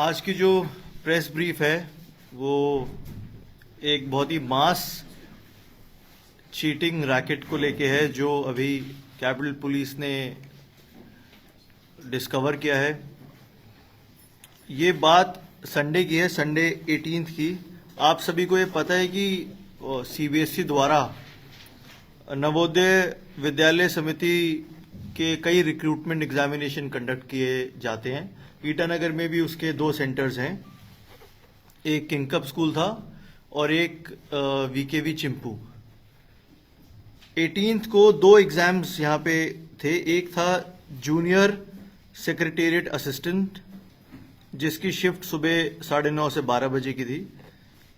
आज की जो प्रेस ब्रीफ है वो एक बहुत ही मास चीटिंग रैकेट को लेके है जो अभी कैपिटल पुलिस ने डिस्कवर किया है। ये बात संडे की है, संडे 18 की। आप सभी को ये पता है कि सीबीएसई द्वारा नवोदय विद्यालय समिति के कई रिक्रूटमेंट एग्जामिनेशन कंडक्ट किए जाते हैं। ईटानगर में भी उसके 2 सेंटर्स हैं, एक किंगकप स्कूल था और एक वीकेवी चिंपू। 18 को 2 एग्जाम्स यहाँ पे थे। एक था जूनियर सेक्रेटेरिएट असिस्टेंट जिसकी शिफ्ट सुबह 9:30 से 12 बजे की थी,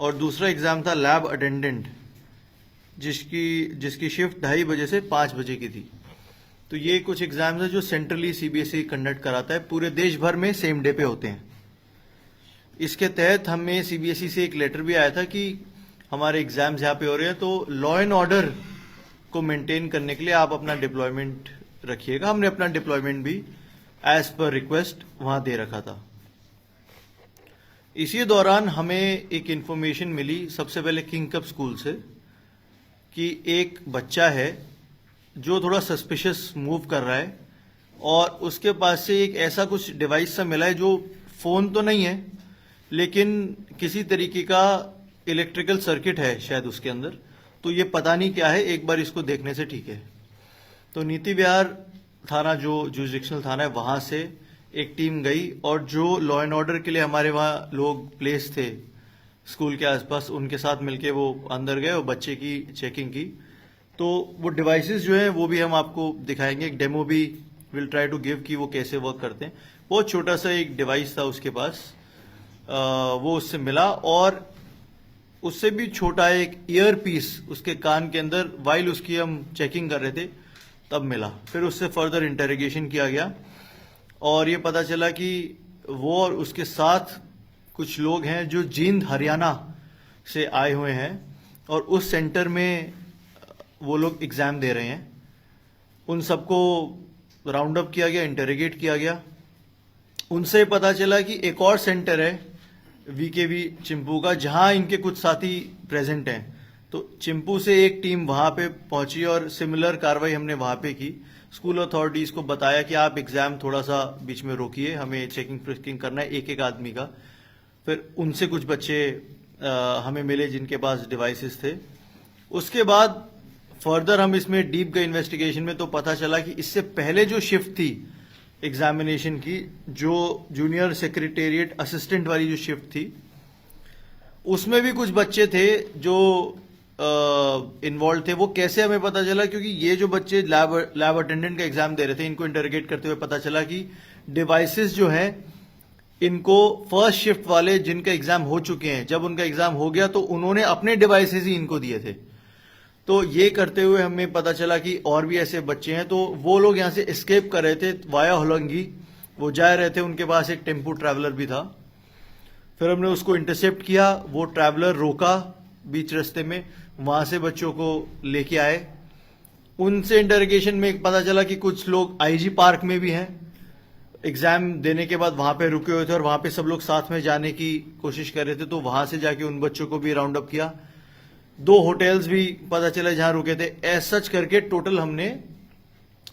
और दूसरा एग्जाम था लैब अटेंडेंट जिसकी शिफ्ट 2:30 बजे से 5 बजे की थी। तो ये कुछ एग्जाम्स है जो सेंट्रली सीबीएसई कंडक्ट कराता है, पूरे देश भर में सेम डे पे होते हैं। इसके तहत हमें सीबीएसई से एक लेटर भी आया था कि हमारे एग्जाम्स यहाँ पे हो रहे हैं, तो लॉ एंड ऑर्डर को मेंटेन करने के लिए आप अपना डिप्लॉयमेंट रखिएगा। हमने अपना डिप्लॉयमेंट भी एज पर रिक्वेस्ट वहां दे रखा था। इसी दौरान हमें एक इंफॉर्मेशन मिली सबसे पहले किंगकप स्कूल से कि एक बच्चा है जो थोड़ा सस्पिशियस मूव कर रहा है और उसके पास से एक ऐसा कुछ डिवाइस सा मिला है जो फोन तो नहीं है लेकिन किसी तरीके का इलेक्ट्रिकल सर्किट है शायद उसके अंदर। तो ये पता नहीं क्या है, एक बार इसको देखने से ठीक है। तो नीति विहार थाना जो जुरिडिक्शनल थाना है वहां से एक टीम गई और जो लॉ एंड ऑर्डर के लिए हमारे वहां लोग प्लेस थे स्कूल के आसपास, उनके साथ मिलके वो अंदर गए और बच्चे की चेकिंग की। तो वो डिवाइसेस जो है वो भी हम आपको दिखाएंगे, एक डेमो भी विल ट्राई टू गिव कि वो कैसे वर्क करते हैं। बहुत छोटा सा एक डिवाइस था उसके पास, वो उससे मिला, और उससे भी छोटा एक ईयर पीस उसके कान के अंदर वाइल उसकी हम चेकिंग कर रहे थे तब मिला। फिर उससे फर्दर इंटेरोगेशन किया गया और ये पता चला कि वो और उसके साथ कुछ लोग हैं जो जींद हरियाणा से आए हुए हैं और उस सेंटर में वो लोग एग्जाम दे रहे हैं। उन सबको राउंड अप किया गया, इंटेरोगेट किया गया। उनसे पता चला कि एक और सेंटर है वीकेवी चिंपू का जहां इनके कुछ साथी प्रेजेंट हैं। तो चिंपू से एक टीम वहां पे पहुंची और सिमिलर कार्रवाई हमने वहां पे की। स्कूल अथॉरिटीज को बताया कि आप एग्जाम थोड़ा सा बीच में रोकिए, हमें चेकिंग फ्रिस्किंग करना है एक एक आदमी का। फिर उनसे कुछ बच्चे हमें मिले जिनके पास डिवाइसेस थे। उसके बाद फर्दर हम इसमें डीप गए इन्वेस्टिगेशन में, तो पता चला कि इससे पहले जो शिफ्ट थी एग्जामिनेशन की, जो जूनियर सेक्रेटेरिएट असिस्टेंट वाली जो शिफ्ट थी, उसमें भी कुछ बच्चे थे जो इन्वॉल्व थे। वो कैसे हमें पता चला, क्योंकि ये जो बच्चे लैब अटेंडेंट का एग्जाम दे रहे थे, इनको इंटरोगेट करते हुए पता चला कि डिवाइसेस जो हैं इनको फर्स्ट शिफ्ट वाले जिनका एग्जाम हो चुके हैं, जब उनका एग्जाम हो गया तो उन्होंने अपने डिवाइसेस ही इनको दिए थे। तो ये करते हुए हमें पता चला कि और भी ऐसे बच्चे हैं। तो वो लोग यहाँ से एस्केप कर रहे थे वाया होलंगी, वो जा रहे थे, उनके पास एक टेम्पो ट्रैवलर भी था। फिर हमने उसको इंटरसेप्ट किया, वो ट्रैवलर रोका बीच रास्ते में, वहां से बच्चों को लेके आए। उनसे इंटरोगेशन में पता चला कि कुछ लोग आईजी पार्क में भी हैं, एग्जाम देने के बाद वहां पे रुके हुए थे और वहां पे सब लोग साथ में जाने की कोशिश कर रहे थे। तो वहां से जाके उन बच्चों को भी राउंड अप किया। 2 होटल्स भी पता चला जहां रुके थे। एज सच करके टोटल हमने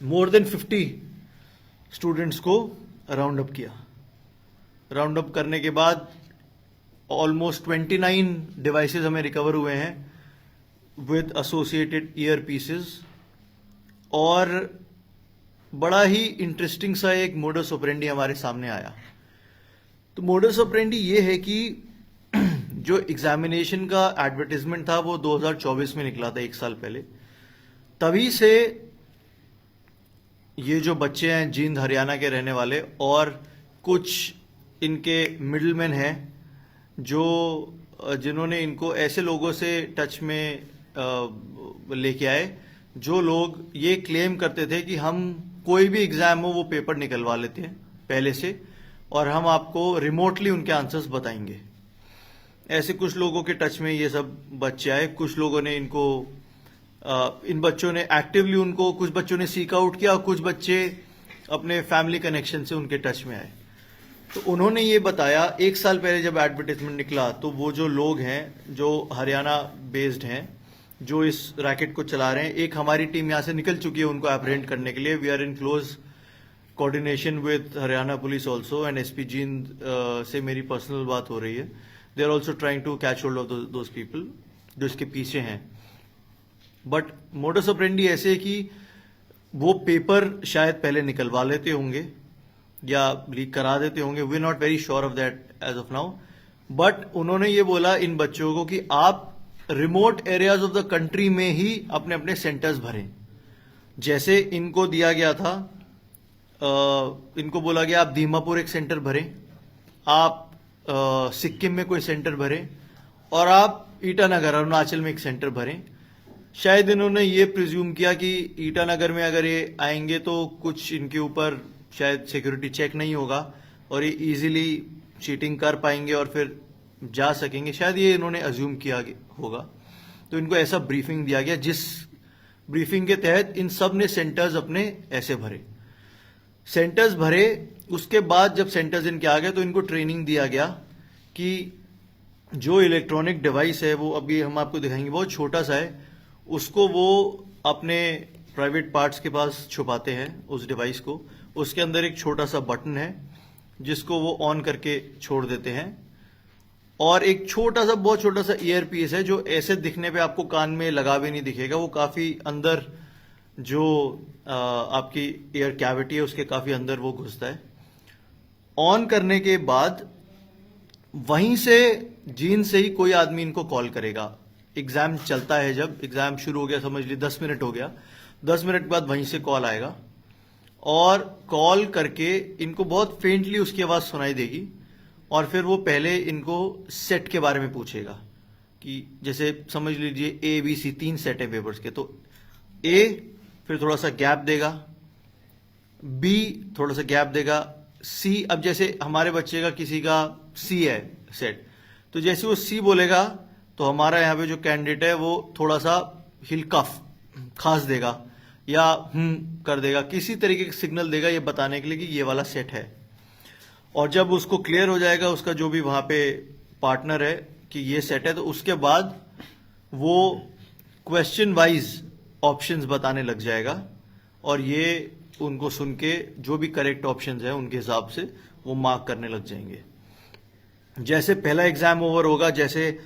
मोर देन 50 स्टूडेंट्स को राउंड अप किया। राउंड अप करने के बाद ऑलमोस्ट 29 डिवाइसेस हमें रिकवर हुए हैं विद एसोसिएटेड ईयर पीसेस। और बड़ा ही इंटरेस्टिंग सा एक मोडस ऑपरेंडी हमारे सामने आया। तो मोडस ऑपरेंडी ये है कि जो एग्जामिनेशन का एडवर्टाइजमेंट था वो 2024 में निकला था, 1 साल पहले। तभी से ये जो बच्चे हैं जींद हरियाणा के रहने वाले और कुछ इनके मिडलमैन हैं जो जिन्होंने इनको ऐसे लोगों से टच में लेके आए जो लोग ये क्लेम करते थे कि हम कोई भी एग्जाम हो वो पेपर निकलवा लेते हैं पहले से और हम आपको रिमोटली उनके आंसर्स बताएंगे। ऐसे कुछ लोगों के टच में ये सब बच्चे आए। कुछ लोगों ने इनको इन बच्चों ने एक्टिवली उनको, कुछ बच्चों ने सीक आउट किया और कुछ बच्चे अपने फैमिली कनेक्शन से उनके टच में आए। तो उन्होंने ये बताया, 1 साल पहले जब एडवर्टाइजमेंट निकला तो वो जो लोग हैं जो हरियाणा बेस्ड हैं जो इस रैकेट को चला रहे हैं, एक हमारी टीम यहाँ से निकल चुकी है उनको अप्रहेंड करने के लिए. We are in close coordination with Haryana police also, and SP Jind से मेरी पर्सनल बात हो रही है. They are also trying to catch hold of those people जो इसके पीछे हैं. बट मोडस ऑपरेंडी ऐसे है कि वो पेपर शायद पहले निकलवा लेते होंगे या लीक करा देते होंगे. We are not very sure of that as of now. But उन्होंने ये बोला इन बच्चों को कि आप remote areas of the country में ही अपने अपने सेंटर्स भरें. जैसे इनको दिया गया था, इनको बोला गया आप दीमापुर एक सेंटर भरें, आप सिक्किम में कोई सेंटर भरें, और आप ईटानगर अरुणाचल में एक सेंटर भरें. शायद इन्होंने ये प्रिज्यूम किया कि ईटानगर में अगर ये आएंगे तो कुछ इनके ऊपर शायद सिक्योरिटी चेक नहीं होगा और ये इजीली चीटिंग कर पाएंगे और फिर जा सकेंगे. शायद ये इन्होंने अज्यूम किया होगा. तो इनको ऐसा ब्रीफिंग दिया गया, जिस ब्रीफिंग के तहत इन सब ने सेंटर्स अपने ऐसे भरे. सेंटर्स भरे, उसके बाद जब सेंटर्स इनके आ गए तो इनको ट्रेनिंग दिया गया कि जो इलेक्ट्रॉनिक डिवाइस है वो अभी हम आपको दिखाएंगे, बहुत छोटा सा है, उसको वो अपने प्राइवेट पार्ट्स के पास छुपाते हैं उस डिवाइस को. उसके अंदर एक छोटा सा बटन है जिसको वो ऑन करके छोड़ देते हैं, और एक छोटा सा, बहुत छोटा सा ईयर पीस है जो ऐसे दिखने पे आपको कान में लगा भी नहीं दिखेगा. वो काफी अंदर जो आपकी एयर कैविटी है उसके काफी अंदर वो घुसता है. ऑन करने के बाद वहीं से जीन से ही कोई आदमी इनको कॉल करेगा. एग्जाम चलता है, जब एग्जाम शुरू हो गया, समझ ली 10 मिनट हो गया, 10 मिनट के बाद वहीं से कॉल आएगा और कॉल करके इनको बहुत फेंटली उसकी आवाज सुनाई देगी. और फिर वो पहले इनको सेट के बारे में पूछेगा कि जैसे समझ लीजिए ABC 3 सेट है पेपर्स के, तो A फिर थोड़ा सा गैप देगा, B थोड़ा सा गैप देगा, C, अब जैसे हमारे बच्चे का किसी का C है सेट, तो जैसे वो C बोलेगा तो हमारा यहाँ पे जो कैंडिडेट है वो थोड़ा सा हिल कफ खास देगा या कर देगा, किसी तरीके का सिग्नल देगा ये बताने के लिए कि ये वाला सेट है. और जब उसको क्लियर हो जाएगा उसका जो भी वहां पे पार्टनर है कि ये सेट है, तो उसके बाद वो क्वेश्चन वाइज ऑप्शंस बताने लग जाएगा और ये उनको सुन के जो भी करेक्ट ऑप्शंस है उनके हिसाब से वो मार्क करने लग जाएंगे. जैसे पहला एग्जाम ओवर होगा, जैसे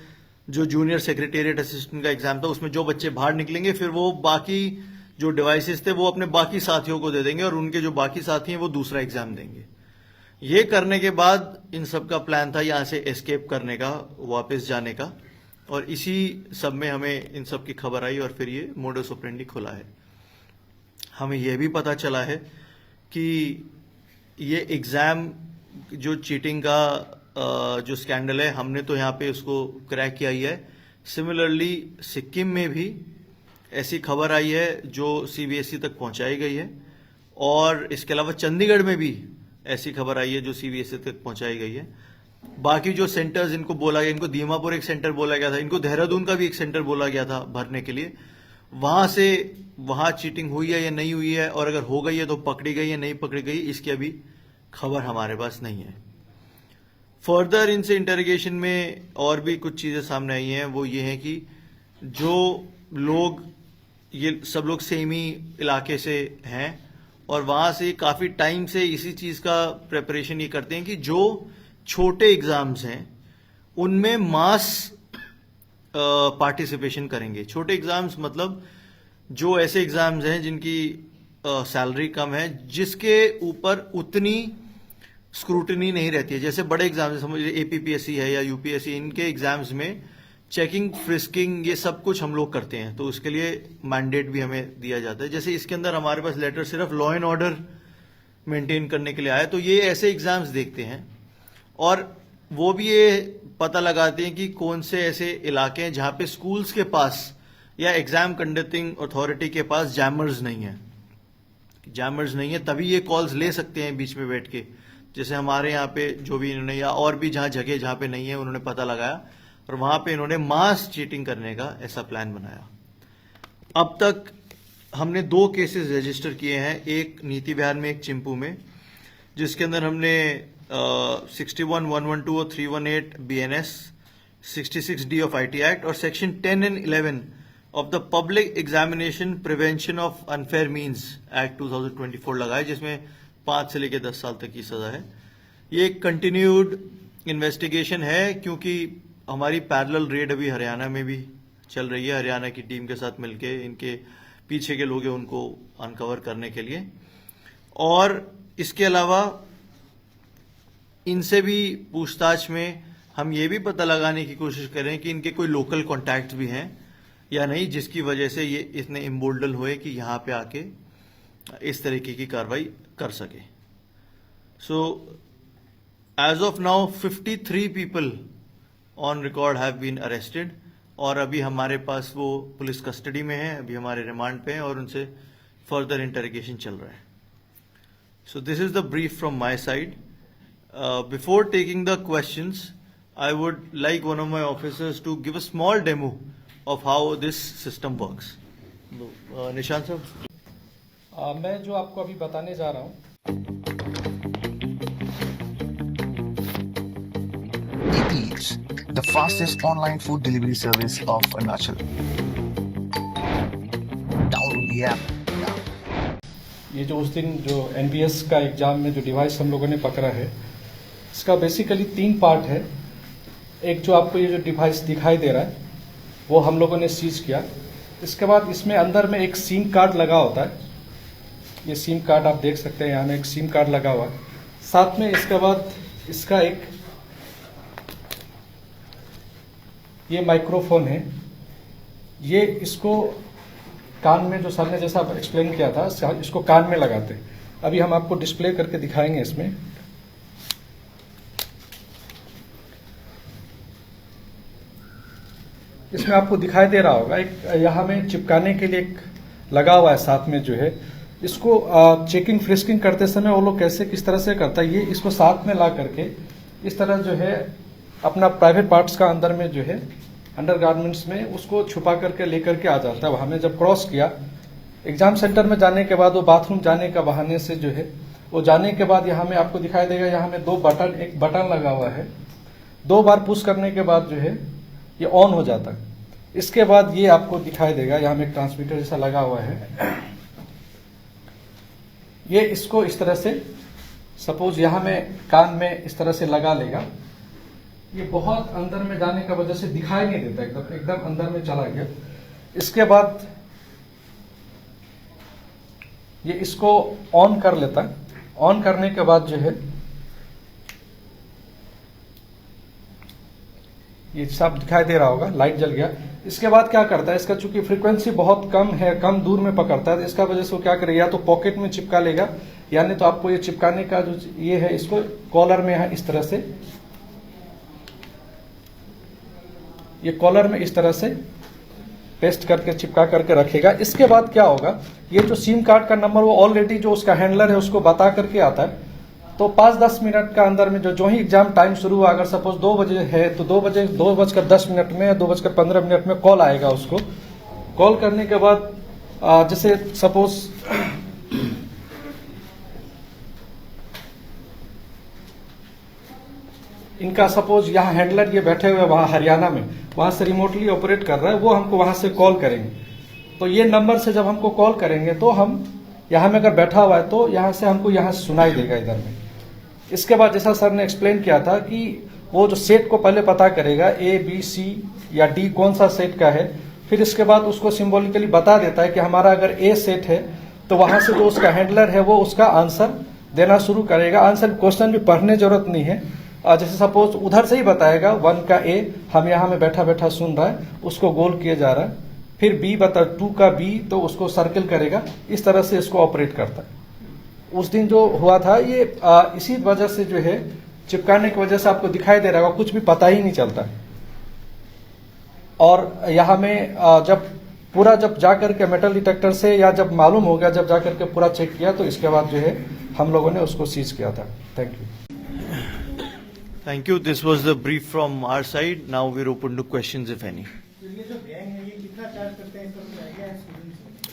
जो जूनियर सेक्रेटेरिएट असिस्टेंट का एग्जाम था, उसमें जो बच्चे बाहर निकलेंगे फिर वो बाकी जो डिवाइसेस थे वो अपने बाकी साथियों को दे देंगे और उनके जो बाकी साथी हैं वो दूसरा एग्जाम देंगे. ये करने के बाद इन सब का प्लान था यहां से एस्केप करने का, वापस जाने का, और इसी सब में हमें इन सब की खबर आई और फिर ये मोडस ऑपरेंडी खुला है. हमें यह भी पता चला है कि ये एग्जाम जो चीटिंग का जो स्कैंडल है, हमने तो यहाँ पे उसको क्रैक किया ही है. सिमिलरली सिक्किम में भी ऐसी खबर आई है जो CBSE तक पहुंचाई गई है, और इसके अलावा चंडीगढ़ में भी ऐसी खबर आई है जो CBSE तक पहुंचाई गई है. बाकी जो सेंटर्स इनको बोला गया, इनको दीमापुर एक सेंटर बोला गया था, इनको देहरादून का भी एक सेंटर बोला गया था भरने के लिए. वहां चीटिंग हुई है या नहीं हुई है, और अगर हो गई है तो पकड़ी गई है नहीं पकड़ी गई, इसकी अभी खबर हमारे पास नहीं है. फर्दर इनसे इंटरोगेशन में और भी कुछ चीजें सामने आई हैं. वो ये है कि जो लोग, ये सब लोग सेम ही इलाके से हैं और वहां से काफी टाइम से इसी चीज का प्रेपरेशन ये करते हैं कि जो छोटे एग्जाम्स हैं उनमें मास पार्टिसिपेशन करेंगे. छोटे एग्जाम्स मतलब जो ऐसे एग्जाम्स हैं जिनकी सैलरी कम है, जिसके ऊपर उतनी स्क्रूटनी नहीं रहती है. जैसे बड़े एग्जाम्स समझ लीजिए APPSC है या UPSC, इनके एग्जाम्स में चेकिंग, फ्रिस्किंग, ये सब कुछ हम लोग करते हैं, तो उसके लिए मैंडेट भी हमें दिया जाता है. जैसे इसके अंदर हमारे पास लेटर सिर्फ लॉ एंड ऑर्डर मेंटेन करने के लिए आया, तो ये ऐसे एग्जाम्स देखते हैं और वो भी ये पता लगाते हैं कि कौन से ऐसे इलाके हैं जहां पे स्कूल्स के पास या एग्जाम कंडक्टिंग अथॉरिटी के पास जैमर्स नहीं है, तभी ये कॉल्स ले सकते हैं बीच में बैठ के. जैसे हमारे यहाँ पे जो भी इन्होंने, या और भी जगह पे नहीं है, उन्होंने पता लगाया और वहां पे इन्होंने मास चीटिंग करने का ऐसा प्लान बनाया. अब तक हमने 2 केसेस रजिस्टर किए हैं, एक नीति विहार में, एक चिंपू में. जिसके अंदर हमने 61,112 और 318 BNS, 66D of IT act और section 10 and 11 of the public examination prevention of unfair means act 2024 लगाए, जिसमें 5 से लेकर 10 साल तक की सजा है। ये एक कंटिन्यूड इन्वेस्टिगेशन है, क्योंकि हमारी पैरेलल रेड अभी हरियाणा में भी चल रही है। हरियाणा की टीम के साथ मिलके इनके पीछे के लोग हैं उनको अनकवर करने के लिए, और इसके अलावा इनसे भी पूछताछ में हम ये भी पता लगाने की कोशिश करें कि इनके कोई लोकल कॉन्टैक्ट्स भी हैं या नहीं, जिसकी वजह से ये इतने इम्बोल्डन हुए कि यहाँ पे आके इस तरीके की कार्रवाई कर सके। So as of now 53 people on record have been arrested, और अभी हमारे पास वो पुलिस कस्टडी में है, अभी हमारे रिमांड पे हैं और उनसे फर्दर इंटरोगेशन चल रहा है। So this is the brief from my side. Before taking the questions, I would like one of my officers to give a small demo of how this system works. Nishant sir, मैं जो आपको अभी बताने जा रहा हूँ, Eats, the fastest online food delivery service of Arunachal. Download the app now. ये जो उस दिन जो NBS का एग्जाम में जो डिवाइस हम लोगों ने पकड़ा है, इसका बेसिकली 3 पार्ट है। एक जो आपको ये जो डिवाइस दिखाई दे रहा है वो हम लोगों ने सीज किया। इसके बाद इसमें अंदर में एक सिम कार्ड लगा होता है। ये सिम कार्ड आप देख सकते हैं, यहाँ में एक सिम कार्ड लगा हुआ है। साथ में इसके बाद इसका एक ये माइक्रोफोन है। ये इसको कान में, जो सर ने जैसा एक्सप्लेन किया था, इसको कान में लगाते हैं। अभी हम आपको डिस्प्ले करके दिखाएंगे। इसमें आपको दिखाई दे रहा होगा एक यहाँ में चिपकाने के लिए एक लगा हुआ है साथ में जो है। इसको चेकिंग फ्रिस्किंग करते समय वो लोग कैसे किस तरह से करता है, ये इसको साथ में ला करके इस तरह जो है अपना प्राइवेट पार्ट्स का अंदर में जो है अंडर गारमेंट्स में उसको छुपा करके लेकर के आ जाता है। वहाँ में जब क्रॉस किया एग्जाम सेंटर में जाने के बाद वो बाथरूम जाने का बहाने से जो है वो जाने के बाद यहाँ में आपको दिखाई देगा, यहाँ में 2 बटन, एक बटन लगा हुआ है। 2 बार पुश करने के बाद जो है ये ऑन हो जाता है। इसके बाद ये आपको दिखाई देगा, यहाँ में एक ट्रांसमीटर जैसा लगा हुआ है। ये इसको इस तरह से सपोज यहाँ में कान में इस तरह से लगा लेगा। ये बहुत अंदर में जाने का वजह से दिखाई नहीं देता, एकदम अंदर में चला गया। इसके बाद ये इसको ऑन कर लेता है। ऑन करने के बाद जो है ये सब दिखाई दे रहा होगा, लाइट जल गया। इसके बाद क्या करता है, इसका चूंकि फ्रीक्वेंसी बहुत कम है, कम दूर में पकड़ता है, तो इसका वजह से वो क्या करेगा, या तो पॉकेट में चिपका लेगा, यानी तो आपको ये चिपकाने का जो ये है इसको कॉलर में है इस तरह से, ये कॉलर में इस तरह से पेस्ट करके चिपका करके रखेगा। इसके बाद क्या होगा, ये जो सिम कार्ड का नंबर वो ऑलरेडी जो उसका हैंडलर है उसको बता करके आता है। तो 5-10 मिनट का अंदर में जो ही एग्जाम टाइम शुरू हुआ, अगर सपोज 2 बजे है तो 2:10 में या 2:15 में कॉल आएगा उसको। कॉल करने के बाद जैसे सपोज इनका सपोज यहाँ हैंडलर ये बैठे हुए वहाँ हरियाणा में, वहाँ से रिमोटली ऑपरेट कर रहा है, वो हमको वहाँ से कॉल करेंगे। तो ये नंबर से जब हमको कॉल करेंगे तो हम यहाँ में अगर बैठा हुआ है तो यहाँ से हमको यहाँ सुनाई देगा इधर में। इसके बाद जैसा सर ने एक्सप्लेन किया था कि वो जो सेट को पहले पता करेगा A, B, C या D कौन सा सेट का है, फिर इसके बाद उसको सिंबॉलिकली बता देता है कि हमारा अगर A सेट है तो वहाँ से जो उसका हैंडलर है वो उसका आंसर देना शुरू करेगा। आंसर क्वेश्चन भी पढ़ने जरूरत नहीं है, जैसे सपोज उधर से ही बताएगा 1 का A हम यहाँ में बैठा बैठा सुन रहा है, उसको गोल किए जा रहा है। फिर B बता 2 का B तो उसको सर्किल करेगा। इस तरह से इसको ऑपरेट करता है। उस दिन जो हुआ था ये इसी वजह से जो है चिपकाने की वजह से आपको दिखाई दे रहा होगा, कुछ भी पता ही नहीं चलता। और यहाँ में जब जाकर के मेटल डिटेक्टर से या जब मालूम हो गया, जब जाकर के पूरा चेक किया तो इसके बाद जो है हम लोगों ने उसको सीज किया था। Thank you. This was the brief from our side. Now we are open to questions if any.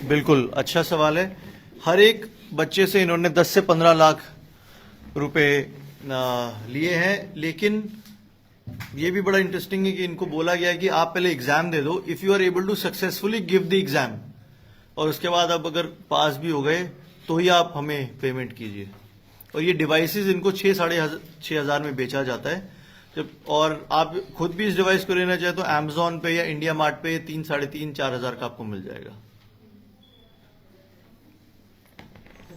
बिल्कुल अच्छा सवाल है। हर एक बच्चे से इन्होंने 10 से 15 लाख रुपए लिए हैं, लेकिन ये भी बड़ा इंटरेस्टिंग है कि इनको बोला गया है कि आप पहले एग्जाम दे दो, if you are able to successfully give the exam, और उसके बाद आप अगर पास भी हो गए तो ही आप हमें पेमेंट कीजिए। और ये डिवाइसेस इनको 6,500 में बेचा जाता है। जब और आप खुद भी इस डिवाइस को लेना चाहे तो Amazon पे या इंडिया मार्ट पे 3,500-4,500 का आपको मिल जाएगा।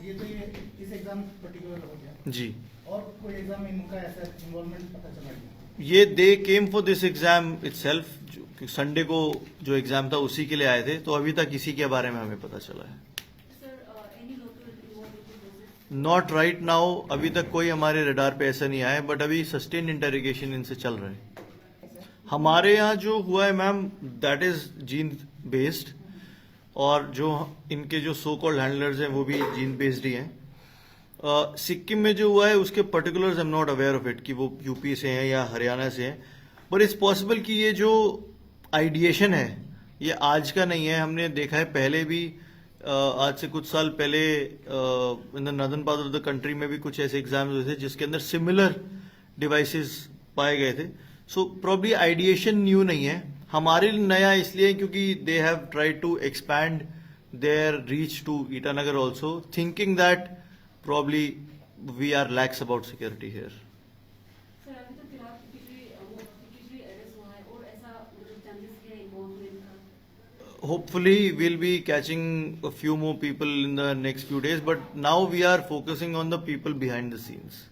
ये तो ये इस एग्जाम पर्टिकुलर हो गया जी, और कोई एग्जाम में इनका ऐसा इन्वॉल्वमेंट पता चला गया? ये they came for this exam itself, Sunday को जो एग्जाम था उसी के लिए आए थे, तो अभी तक इसी के बारे में हमें पता चला है। नॉट राइट नाउ, अभी तक कोई हमारे रडार पे ऐसा नहीं आया, बट अभी सस्टेन्ड इंटरोगेशन इनसे चल रहा है। हमारे यहाँ जो हुआ है ma'am, that is gene based, और जो इनके जो सो कॉल्ड हैंडलर्स हैं वो भी जीन बेस्ड ही हैं। सिक्किम में जो हुआ है उसके particulars I am not aware of it कि वो यूपी से हैं या हरियाणा से हैं, बट इट्स पॉसिबल कि ये जो आइडिएशन है ये आज का नहीं है। हमने देखा है पहले भी, आज से कुछ साल पहले in the northern part of the country में भी कुछ ऐसे एग्जाम्स हुए थे जिसके अंदर सिमिलर डिवाइसेस पाए गए थे। सो प्रॉब्ली आइडिएशन न्यू नहीं है, हमारे लिए नया इसलिए क्योंकि they have tried to expand their reach to Itanagar also, thinking that probably we are lax about security here. Sir अभी तो फिलहाल किसी अरेस्ट हुआ है और ऐसा चांसेस है इन्वॉल्वमेंट का? Hopefully we'll be catching a few more people in the next few days, but now we are focusing on the people behind the scenes.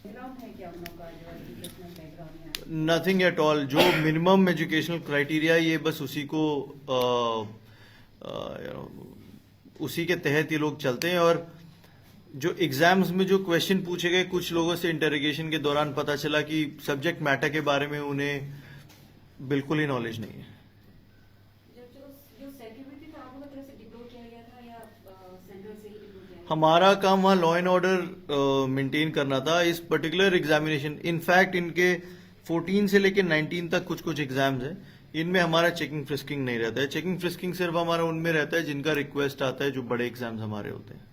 Background है क्या उन लोगों का, जो एजुकेशनल बैकग्राउंड है? Nothing at all. जो minimum educational criteria ये बस उसी को उसी के तहत ये लोग चलते हैं। और जो एग्जाम्स में जो क्वेश्चन पूछे गए, कुछ लोगों से इंटरोगेशन के दौरान पता चला कि सब्जेक्ट मैटर के बारे में उन्हें बिल्कुल ही नॉलेज नहीं है। जो सिक्योरिटी था आपको तरफ से डिप्लॉय किया गया था या सेंट्रल से ही डिप्लॉय किया गया? हमारा काम वहाँ लॉ एंड ऑर्डर मेंटेन करना था। इस पर्टिकुलर एग्जामिनेशन, इनफैक्ट इनके 14 से लेकर 19 तक कुछ कुछ एग्जाम्स हैं, इनमें हमारा चेकिंग फ्रिस्किंग नहीं रहता है। चेकिंग फ्रिस्किंग सिर्फ हमारा उनमें रहता है जिनका रिक्वेस्ट आता है, जो बड़े एग्जाम्स हमारे होते हैं।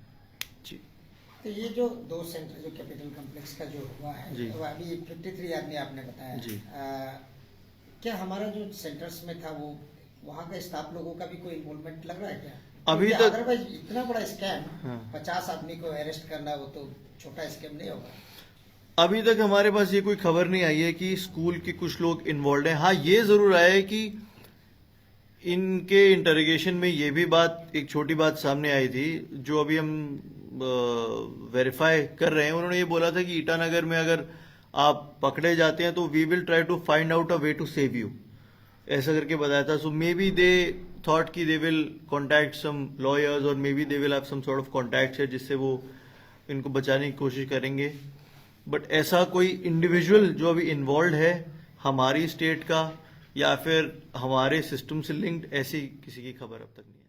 जी, तो ये जो 2 सेंटर जो कैपिटल कॉम्प्लेक्स का जो हुआ है, जी। तो अभी 53 आदमी आपने बताया, जी। क्या हमारा जो सेंटर्स में था वो वहाँ का स्टाफ लोगों का भी कोई इन्वॉल्वमेंट लग रहा है क्या? अभी क्योंकि तक- अदरवाइज इतना बड़ा स्कैम, हाँ। 50 आदमी को अरेस्ट करना वो तो छोटा स्कैम नहीं होगा। अभी तक हमारे पास ये कोई खबर नहीं आई है कि स्कूल के कुछ लोग इन्वॉल्व हैं। हाँ, ये जरूर आया है कि इनके इंटरोगेशन में ये भी बात, एक छोटी बात सामने आई थी जो अभी हम वेरीफाई कर रहे हैं। उन्होंने ये बोला था कि ईटानगर में अगर आप पकड़े जाते हैं तो we will try to find out a way to save you, ऐसा करके बताया था। सो मे बी दे थॉट कि they will contact some lawyers और maybe they will have some sort of contact है जिससे वो इनको बचाने की कोशिश करेंगे। बट ऐसा कोई इंडिविजुअल जो अभी इन्वॉल्व है हमारी स्टेट का या फिर हमारे सिस्टम से लिंक्ड, ऐसी किसी की खबर अब तक नहीं है।